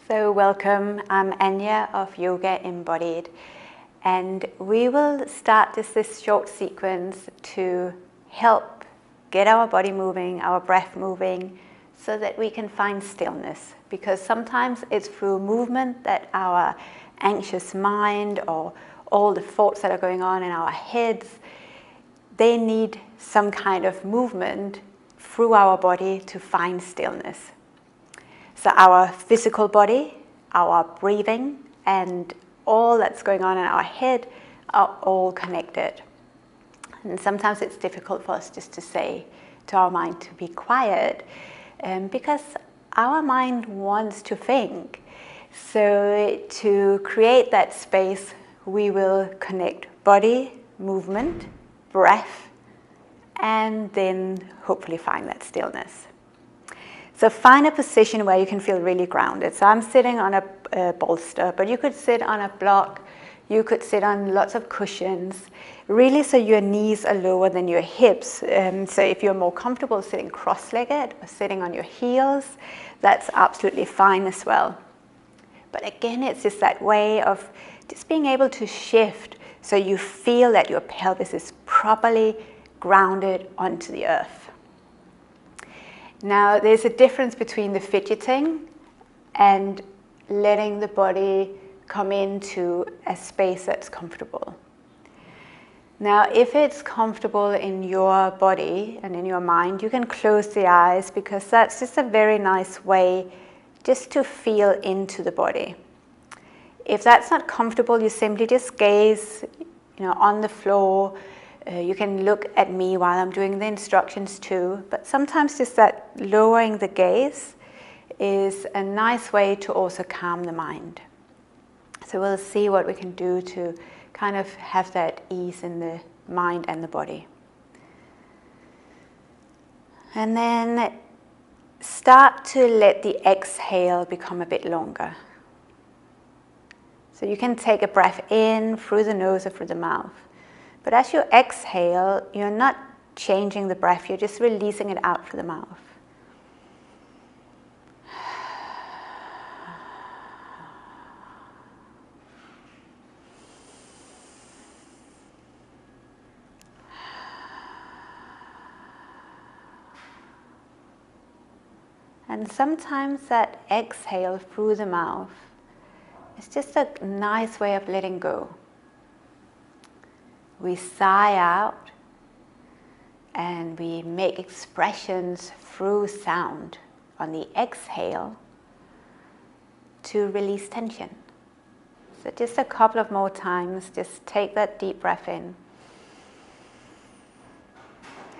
So welcome, I'm Anya of Yoga Embodied, and we will start this short sequence to help get our body moving, our breath moving, so that we can find stillness. Because sometimes it's through movement that our anxious mind or all the thoughts that are going on in our heads, they need some kind of movement through our body to find stillness. So our physical body, our breathing, and all that's going on in our head are all connected. And sometimes it's difficult for us just to say to our mind to be quiet, because our mind wants to think. So to create that space, we will connect body, movement, breath, and then hopefully find that stillness. So find a position where you can feel really grounded. So I'm sitting on a bolster, but you could sit on a block, you could sit on lots of cushions, really so your knees are lower than your hips. So if you're more comfortable sitting cross-legged or sitting on your heels, that's absolutely fine as well. But again, it's just that way of just being able to shift so you feel that your pelvis is properly grounded onto the earth. Now, there's a difference between the fidgeting and letting the body come into a space that's comfortable. Now, if it's comfortable in your body and in your mind, you can close the eyes, because that's just a very nice way just to feel into the body. If that's not comfortable, you simply just gaze, on the floor. You can look at me while I'm doing the instructions too, but sometimes just that lowering the gaze is a nice way to also calm the mind. So we'll see what we can do to kind of have that ease in the mind and the body. And then start to let the exhale become a bit longer. So you can take a breath in through the nose or through the mouth. But as you exhale, you're not changing the breath, you're just releasing it out through the mouth. And sometimes that exhale through the mouth is just a nice way of letting go. We sigh out and we make expressions through sound on the exhale to release tension. So just a couple of more times, just take that deep breath in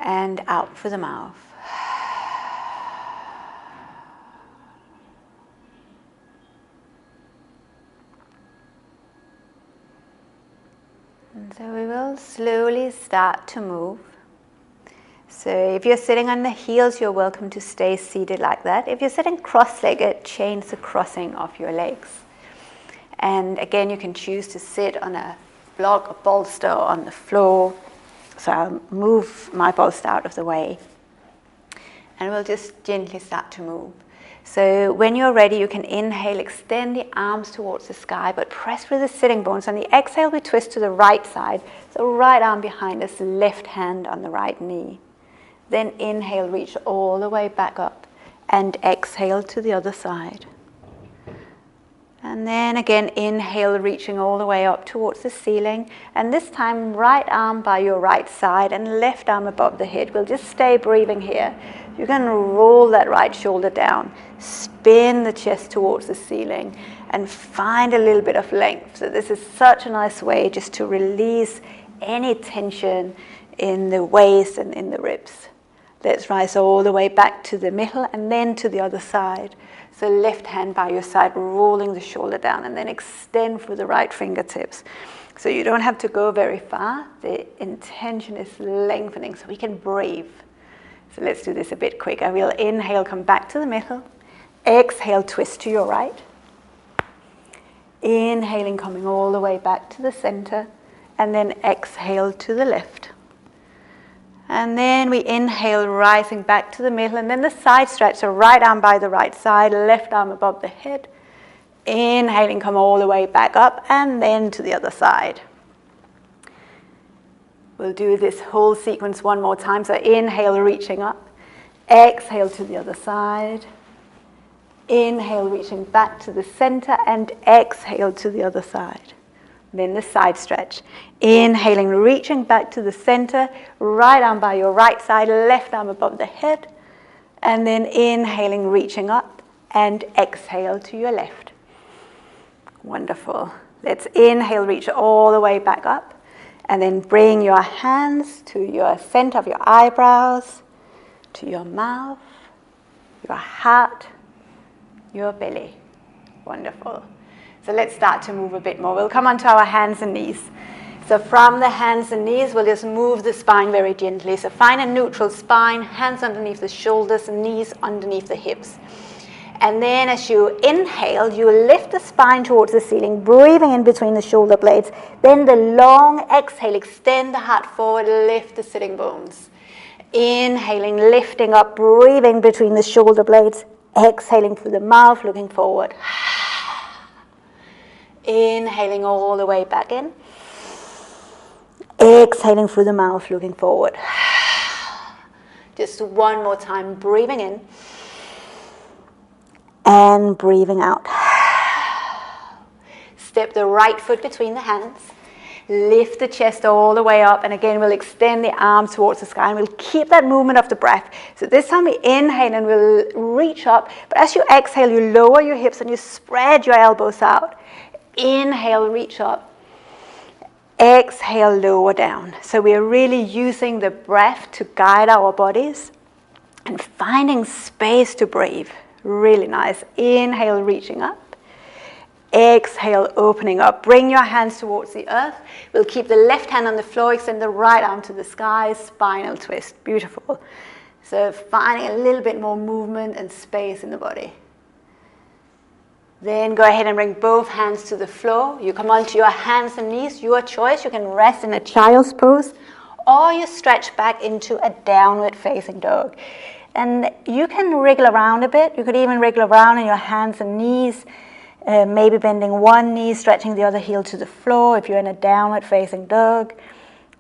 and out through the mouth. And so we will slowly start to move. So if you're sitting on the heels, you're welcome to stay seated like that. If you're sitting cross-legged, change the crossing of your legs. And again, you can choose to sit on a block or bolster or on the floor. So I'll move my bolster out of the way. And we'll just gently start to move. So when you're ready, you can inhale, extend the arms towards the sky, but press through the sitting bones. On the exhale, we twist to the right side. So right arm behind us, left hand on the right knee. Then inhale, reach all the way back up, and exhale to the other side. And then again, inhale, reaching all the way up towards the ceiling. And this time, right arm by your right side and left arm above the head. We'll just stay breathing here. You can roll that right shoulder down, spin the chest towards the ceiling, and find a little bit of length. So this is such a nice way just to release any tension in the waist and in the ribs. Let's rise all the way back to the middle and then to the other side. So left hand by your side, rolling the shoulder down, and then extend through the right fingertips. So you don't have to go very far. The intention is lengthening so we can breathe. So let's do this a bit quicker. We'll inhale, come back to the middle. Exhale, twist to your right. Inhaling, coming all the way back to the center. And then exhale to the left. And then we inhale, rising back to the middle. And then the side stretch, so right arm by the right side, left arm above the head. Inhaling, come all the way back up and then to the other side. We'll do this whole sequence one more time. So inhale, reaching up. Exhale to the other side. Inhale, reaching back to the center, and exhale to the other side. Then the side stretch. Inhaling, reaching back to the center, right arm by your right side, left arm above the head. And then inhaling, reaching up, and exhale to your left. Wonderful. Let's inhale, reach all the way back up. And then bring your hands to your center of your eyebrows, to your mouth, your heart, your belly. Wonderful. So let's start to move a bit more. We'll come onto our hands and knees. So from the hands and knees, we'll just move the spine very gently. So find a neutral spine, hands underneath the shoulders, knees underneath the hips. And then as you inhale, you lift the spine towards the ceiling, breathing in between the shoulder blades. Then the long exhale, extend the heart forward, lift the sitting bones. Inhaling, lifting up, breathing between the shoulder blades. Exhaling through the mouth, looking forward. Inhaling all the way back in. Exhaling through the mouth, looking forward. Just one more time, breathing in. And breathing out. Step the right foot between the hands. Lift the chest all the way up. And again, we'll extend the arms towards the sky. And we'll keep that movement of the breath. So this time we inhale and we'll reach up. But as you exhale, you lower your hips and you spread your elbows out. Inhale, reach up. Exhale, lower down. So we are really using the breath to guide our bodies and finding space to breathe. Really nice. Inhale, reaching up. Exhale, opening up. Bring your hands towards the earth. We'll keep the left hand on the floor, extend the right arm to the sky, spinal twist. Beautiful. So finding a little bit more movement and space in the body. Then go ahead and bring both hands to the floor. You come onto your hands and knees, your choice. You can rest in a child's pose, or you stretch back into a downward facing dog. And you can wriggle around a bit. You could even wriggle around on your hands and knees, maybe bending one knee, stretching the other heel to the floor if you're in a downward facing dog,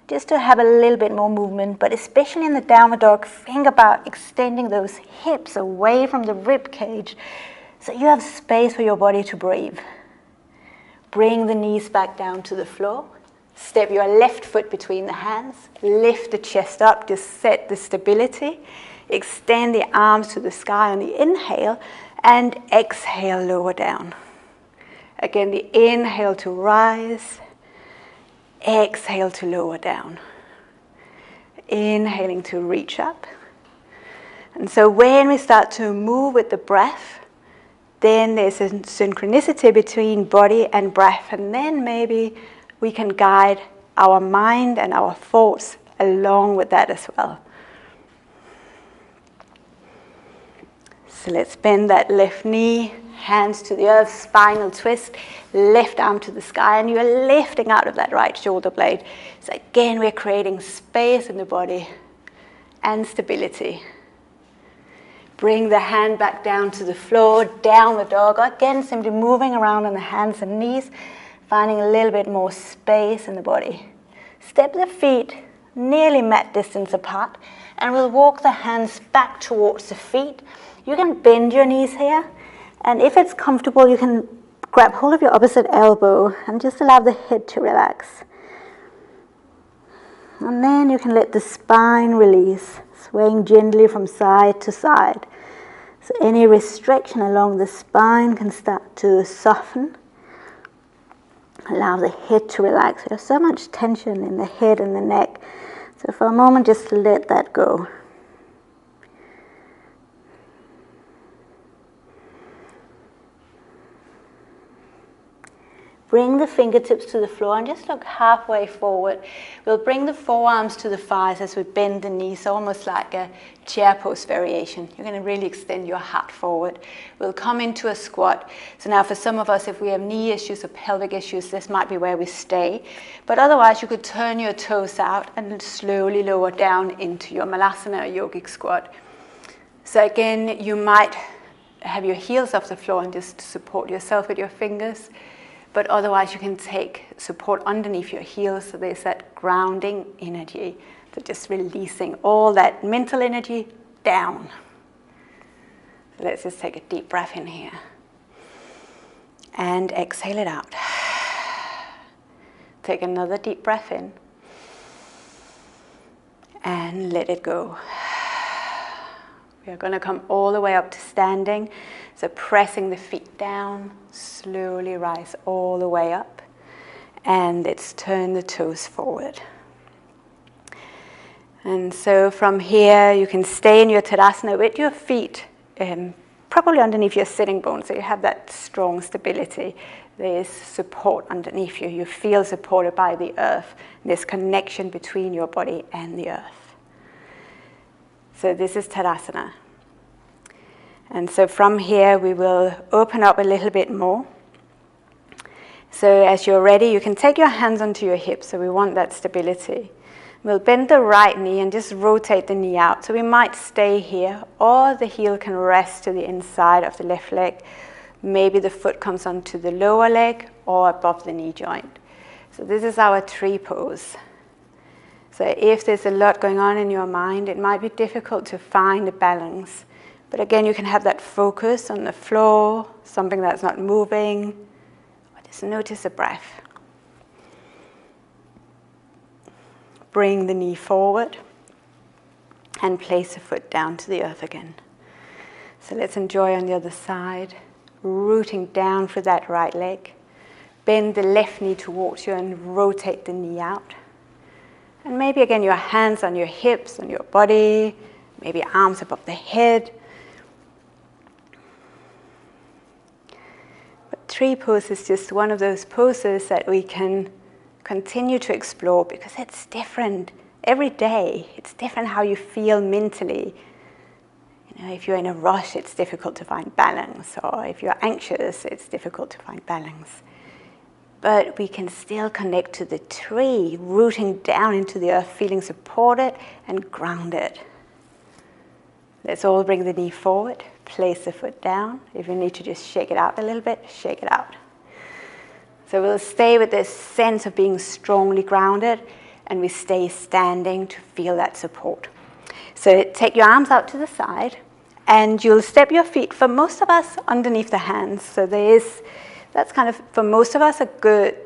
just to have a little bit more movement. But especially in the downward dog, think about extending those hips away from the rib cage so you have space for your body to breathe. Bring the knees back down to the floor. Step your left foot between the hands. Lift the chest up, just set the stability. Extend the arms to the sky on the inhale, and exhale, lower down. Again, the inhale to rise, exhale to lower down. Inhaling to reach up. And so when we start to move with the breath, then there's a synchronicity between body and breath, and then maybe we can guide our mind and our thoughts along with that as well. So let's bend that left knee, hands to the earth, spinal twist, left arm to the sky, and you're lifting out of that right shoulder blade. So again, we're creating space in the body and stability. Bring the hand back down to the floor, down the dog. Again, simply moving around on the hands and knees, finding a little bit more space in the body. Step the feet nearly mat distance apart, and we'll walk the hands back towards the feet. You can bend your knees here, and if it's comfortable, you can grab hold of your opposite elbow and just allow the head to relax. And then you can let the spine release, swaying gently from side to side. So any restriction along the spine can start to soften. Allow the head to relax. There's so much tension in the head and the neck. So for a moment, just let that go. Bring the fingertips to the floor and just look halfway forward. We'll bring the forearms to the thighs as we bend the knees, almost like a chair pose variation. You're going to really extend your heart forward. We'll come into a squat. So now for some of us, if we have knee issues or pelvic issues, this might be where we stay. But otherwise, you could turn your toes out and slowly lower down into your malasana or yogic squat. So again, you might have your heels off the floor and just support yourself with your fingers. But otherwise you can take support underneath your heels, so there's that grounding energy, so just releasing all that mental energy down. So let's just take a deep breath in here. And exhale it out. Take another deep breath in. And let it go. We are going to come all the way up to standing. So pressing the feet down, slowly rise all the way up. And let's turn the toes forward. And so from here, you can stay in your Tadasana with your feet probably underneath your sitting bone, so you have that strong stability. There's support underneath you. You feel supported by the earth. There's connection between your body and the earth. So this is Tadasana. And so from here, we will open up a little bit more. So as you're ready, you can take your hands onto your hips. So we want that stability. We'll bend the right knee and just rotate the knee out. So we might stay here, or the heel can rest to the inside of the left leg. Maybe the foot comes onto the lower leg or above the knee joint. So this is our tree pose. So if there's a lot going on in your mind, it might be difficult to find a balance. But again, you can have that focus on the floor, something that's not moving, or just notice the breath. Bring the knee forward and place the foot down to the earth again. So let's enjoy on the other side, rooting down for that right leg. Bend the left knee towards you and rotate the knee out. And maybe again your hands on your hips, on your body, maybe arms above the head. But tree pose is just one of those poses that we can continue to explore, because it's different every day. It's different how you feel mentally. You know, if you're in a rush, it's difficult to find balance, or if you're anxious, it's difficult to find balance. But we can still connect to the tree, rooting down into the earth, feeling supported and grounded. Let's all bring the knee forward, place the foot down. If you need to just shake it out a little bit, shake it out. So we'll stay with this sense of being strongly grounded, and we stay standing to feel that support. So take your arms out to the side, and you'll step your feet, for most of us, underneath the hands. So that's kind of, for most of us, a good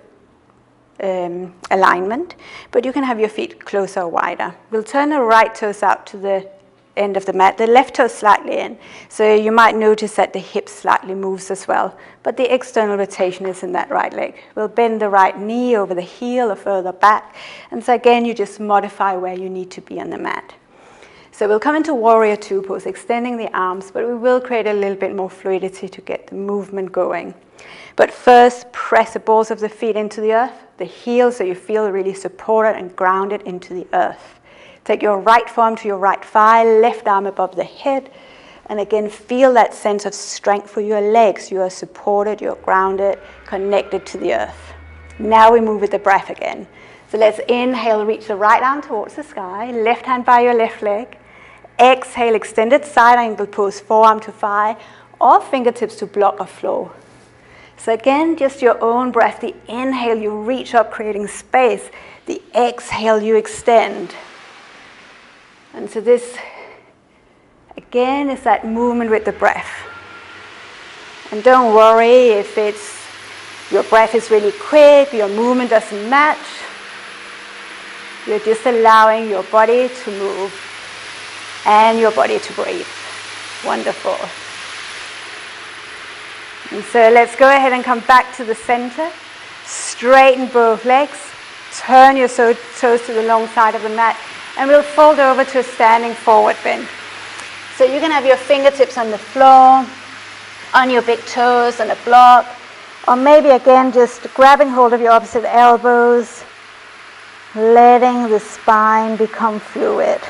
alignment, but you can have your feet closer or wider. We'll turn the right toes out to the end of the mat, the left toe slightly in. So you might notice that the hip slightly moves as well, but the external rotation is in that right leg. We'll bend the right knee over the heel or further back. And so again, you just modify where you need to be on the mat. So we'll come into Warrior Two pose, extending the arms, but we will create a little bit more fluidity to get the movement going. But first, press the balls of the feet into the earth, the heels, so you feel really supported and grounded into the earth. Take your right forearm to your right thigh, left arm above the head, and again, feel that sense of strength for your legs. You are supported, you're grounded, connected to the earth. Now we move with the breath again. So let's inhale, reach the right arm towards the sky, left hand by your left leg. Exhale, extended side angle pose, forearm to thigh, or fingertips to block or floor. So again, just your own breath. The inhale, you reach up, creating space. The exhale, you extend. And so this, again, is that movement with the breath. And don't worry if your breath is really quick, your movement doesn't match. You're just allowing your body to move and your body to breathe. Wonderful. And so let's go ahead and come back to the center. Straighten both legs. Turn your toes to the long side of the mat. And we'll fold over to a standing forward bend. So you can have your fingertips on the floor, on your big toes, on a block, or maybe again just grabbing hold of your opposite elbows, letting the spine become fluid.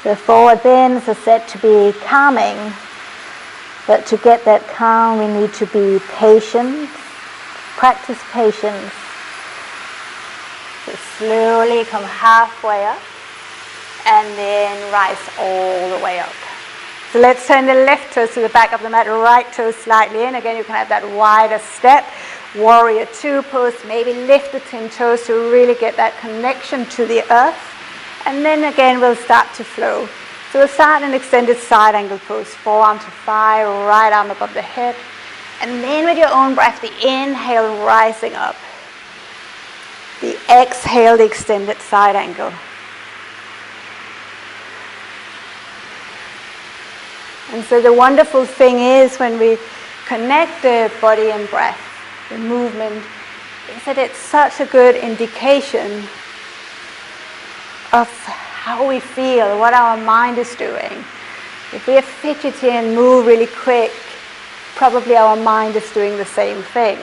The forward bends are said to be calming, But to get that calm, we need to be patient, practice patience. So slowly come halfway up and then rise all the way up. So let's turn the left toes to the back of the mat, right toe slightly in. Again, you can have that wider step. Warrior two pose, maybe lift the 10 toes to really get that connection to the earth. And then again, we'll start to flow. So we'll start an extended side angle pose, forearm to thigh, right arm above the head. And then with your own breath, the inhale rising up. The exhale, the extended side angle. And so the wonderful thing is when we connect the body and breath, the movement, is that it's such a good indication of how we feel, what our mind is doing. If we are fidgety and move really quick, probably our mind is doing the same thing.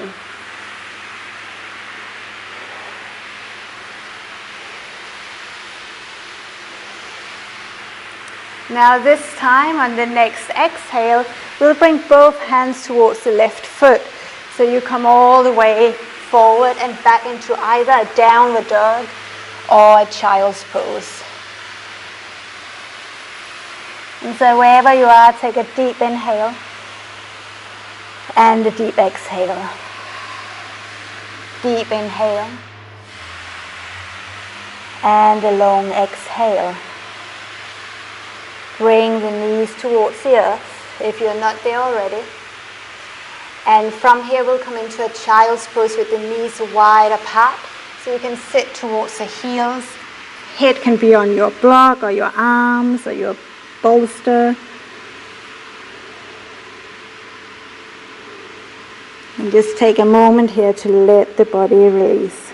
Now this time on the next exhale, we'll bring both hands towards the left foot. So you come all the way forward and back into either a downward dog or a child's pose. And so wherever you are, take a deep inhale and a deep exhale. Deep inhale and a long exhale. Bring the knees towards the earth if you're not there already. And from here we'll come into a child's pose with the knees wide apart. So you can sit towards the heels. Head can be on your block or your arms or your bolster. And just take a moment here to let the body release.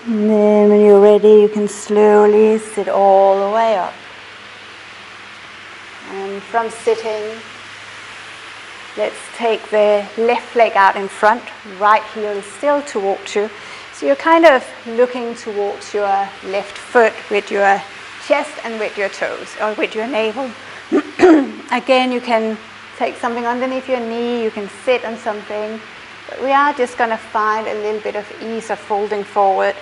And then when you're ready, you can slowly sit all the way up. And from sitting, let's take the left leg out in front, right heel is still towards you. So you're kind of looking towards your left foot with your chest and with your toes, or with your navel. Again, you can take something underneath your knee, you can sit on something. But we are just going to find a little bit of ease of folding forward.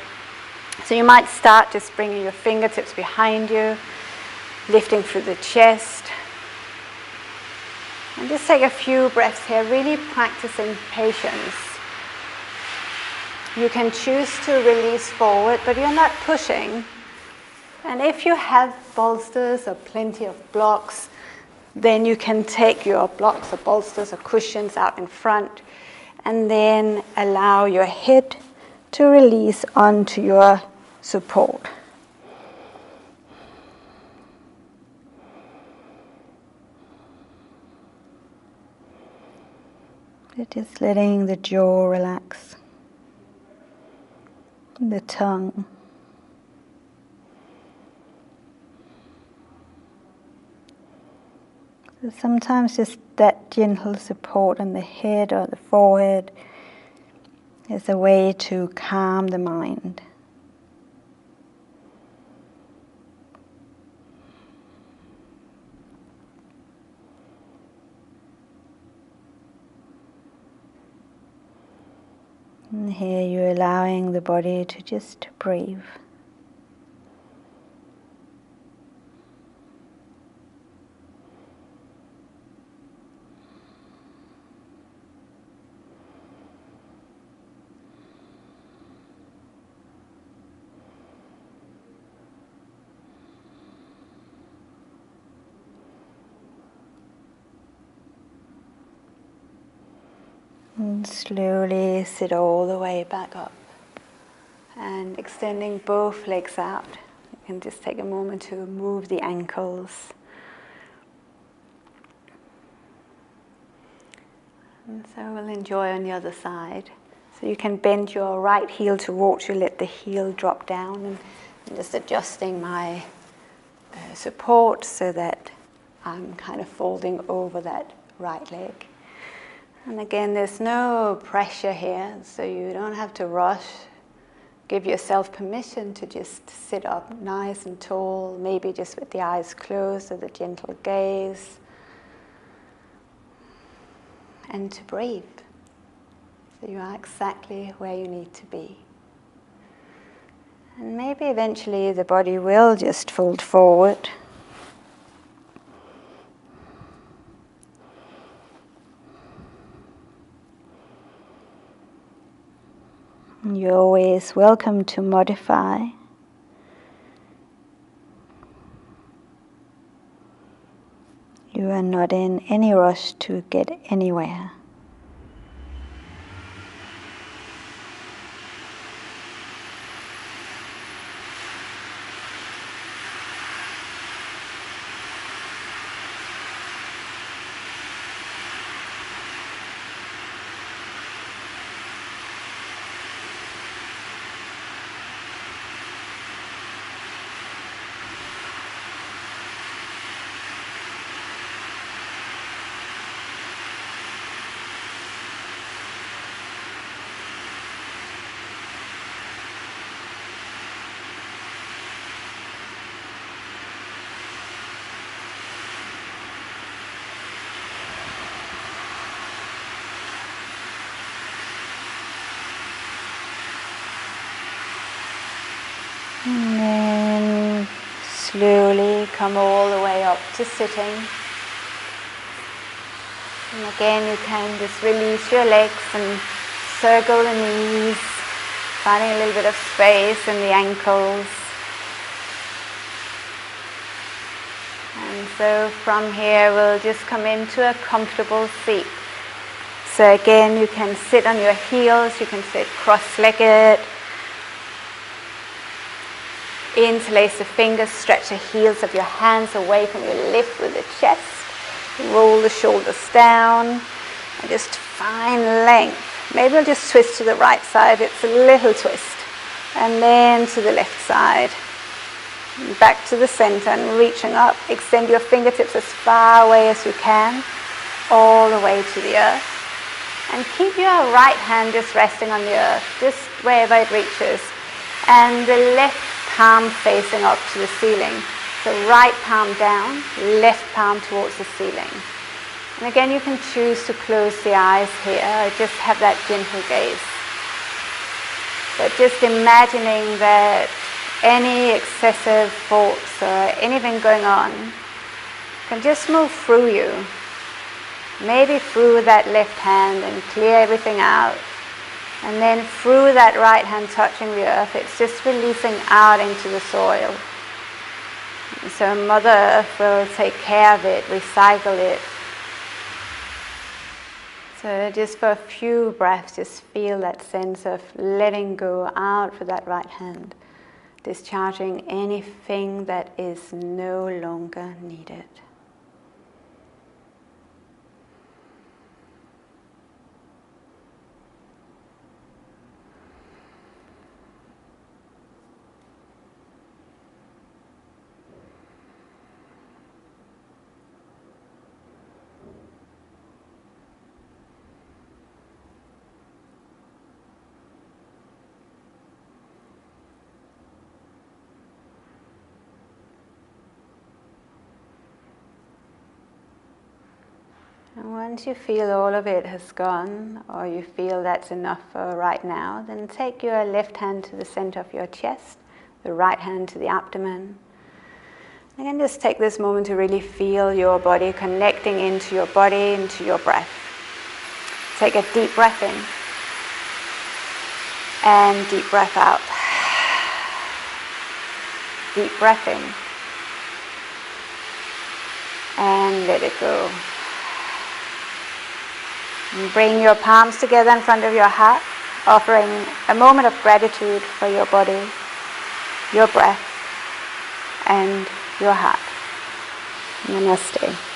So you might start just bringing your fingertips behind you, lifting through the chest. And just take a few breaths here, really practicing patience. You can choose to release forward, but you're not pushing. And if you have bolsters or plenty of blocks, then you can take your blocks or bolsters or cushions out in front and then allow your head to release onto your support. Just letting the jaw relax, the tongue. So sometimes just that gentle support on the head or the forehead is a way to calm the mind. And here you're allowing the body to just breathe. And slowly sit all the way back up. And extending both legs out. You can just take a moment to move the ankles. And so we'll enjoy on the other side. So you can bend your right heel towards you, let the heel drop down, and just adjusting my support so that I'm kind of folding over that right leg. And again, there's no pressure here, so you don't have to rush. Give yourself permission to just sit up nice and tall, maybe just with the eyes closed or the gentle gaze, and to breathe. So you are exactly where you need to be. And maybe eventually the body will just fold forward. You're always welcome to modify. You are not in any rush to get anywhere. And then slowly come all the way up to sitting. And again, you can just release your legs and circle the knees, finding a little bit of space in the ankles. And so from here, we'll just come into a comfortable seat. So again, you can sit on your heels, you can sit cross-legged. Interlace the fingers, stretch the heels of your hands away from your lift with the chest. Roll the shoulders down and just find length. Maybe we'll just twist to the right side. It's a little twist. And then to the left side. Back to the center and reaching up. Extend your fingertips as far away as you can, all the way to the earth. And keep your right hand just resting on the earth, just wherever it reaches. And the left palm facing up to the ceiling. So right palm down, left palm towards the ceiling. And again, you can choose to close the eyes here or just have that gentle gaze. But just imagining that any excessive thoughts or anything going on can just move through you. Maybe through that left hand and clear everything out. And then through that right hand touching the earth, it's just releasing out into the soil. So Mother Earth will take care of it, recycle it. So just for a few breaths, just feel that sense of letting go out with that right hand, discharging anything that is no longer needed. And once you feel all of it has gone, or you feel that's enough for right now, then take your left hand to the center of your chest, the right hand to the abdomen. Again, just take this moment to really feel your body connecting into your body, into your breath. Take a deep breath in, and deep breath out. Deep breath in, and let it go. And bring your palms together in front of your heart, offering a moment of gratitude for your body, your breath, and your heart. Namaste.